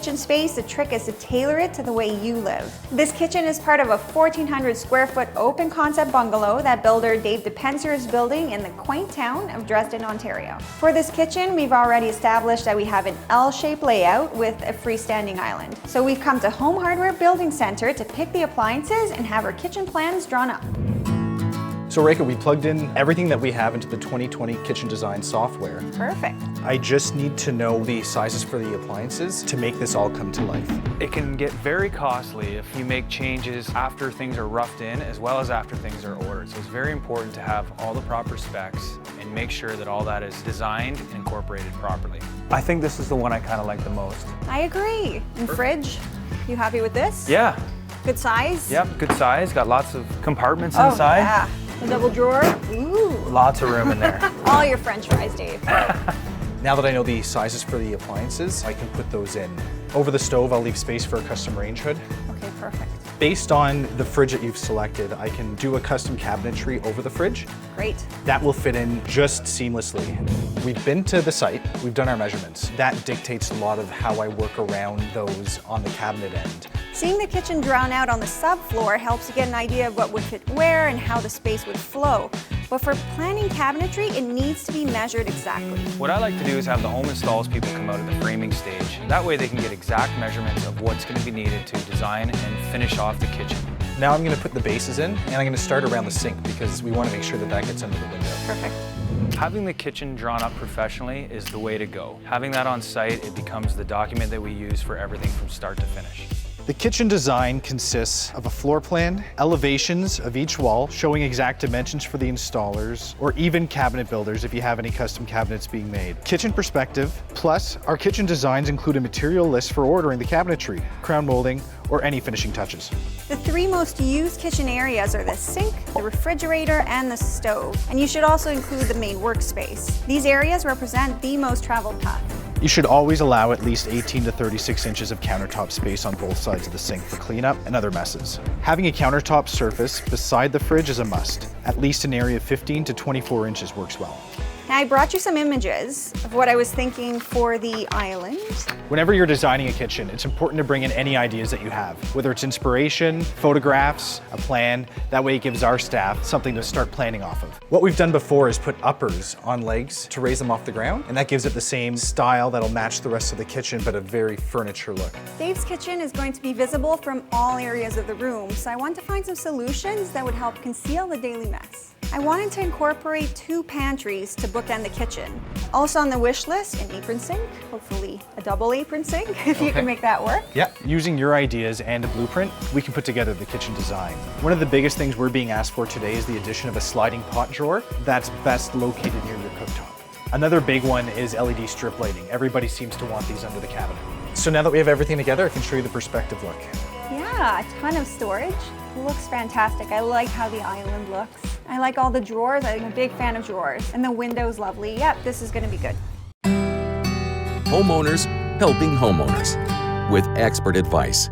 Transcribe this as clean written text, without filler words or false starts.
kitchen space, the trick is to tailor it to the way you live. This kitchen is part of a 1,400 square foot open concept bungalow that builder Dave Depencier is building in the quaint town of Dresden, Ontario. For this kitchen, we've already established that we have an L-shaped layout with a freestanding island. So we've come to Home Hardware Building Center to pick the appliances and have our kitchen plans drawn up. So Reiko, we plugged in everything that we have into the 2020 kitchen design software. Perfect. I just need to know the sizes for the appliances to make this all come to life. It can get very costly if you make changes after things are roughed in as well as after things are ordered. So it's very important to have all the proper specs and make sure that all that is designed and incorporated properly. I think this is the one I kind of like the most. I agree. And fridge, you happy with this? Yeah. Good size? Yep, good size. Got lots of compartments inside. Yeah. The double drawer? Ooh. Lots of room in there. All your French fries, Dave. Now that I know the sizes for the appliances, I can put those in. Over the stove, I'll leave space for a custom range hood. Okay, perfect. Based on the fridge that you've selected, I can do a custom cabinetry over the fridge. Great. That will fit in just seamlessly. We've been to the site, we've done our measurements. That dictates a lot of how I work around those on the cabinet end. Seeing the kitchen drawn out on the subfloor helps you get an idea of what would fit where and how the space would flow. But for planning cabinetry, it needs to be measured exactly. What I like to do is have the home installs people come out at the framing stage. That way they can get exact measurements of what's going to be needed to design and finish off the kitchen. Now I'm going to put the bases in, and I'm going to start around the sink because we want to make sure that that gets under the window. Perfect. Having the kitchen drawn up professionally is the way to go. Having that on site, it becomes the document that we use for everything from start to finish. The kitchen design consists of a floor plan, elevations of each wall showing exact dimensions for the installers, or even cabinet builders if you have any custom cabinets being made. Kitchen perspective, plus our kitchen designs include a material list for ordering the cabinetry, crown molding, or any finishing touches. The three most used kitchen areas are the sink, the refrigerator, and the stove. And you should also include the main workspace. These areas represent the most traveled path. You should always allow at least 18 to 36 inches of countertop space on both sides of the sink for cleanup and other messes. Having a countertop surface beside the fridge is a must. At least an area of 15 to 24 inches works well. Now I brought you some images of what I was thinking for the island. Whenever you're designing a kitchen, it's important to bring in any ideas that you have, whether it's inspiration, photographs, a plan. That way it gives our staff something to start planning off of. What we've done before is put uppers on legs to raise them off the ground, and that gives it the same style that'll match the rest of the kitchen, but a very furniture look. Dave's kitchen is going to be visible from all areas of the room, so I want to find some solutions that would help conceal the daily mess. I wanted to incorporate 2 pantries to bookend the kitchen. Also on the wish list, an apron sink, hopefully a double apron sink, if you can make that work. Yeah, using your ideas and a blueprint, we can put together the kitchen design. One of the biggest things we're being asked for today is the addition of a sliding pot drawer that's best located near your cooktop. Another big one is LED strip lighting. Everybody seems to want these under the cabinet. So now that we have everything together, I can show you the perspective look. Yeah, a ton of storage. It looks fantastic. I like how the island looks. I like all the drawers. I'm a big fan of drawers. And the window's lovely. Yep, this is gonna be good. Homeowners helping homeowners with expert advice.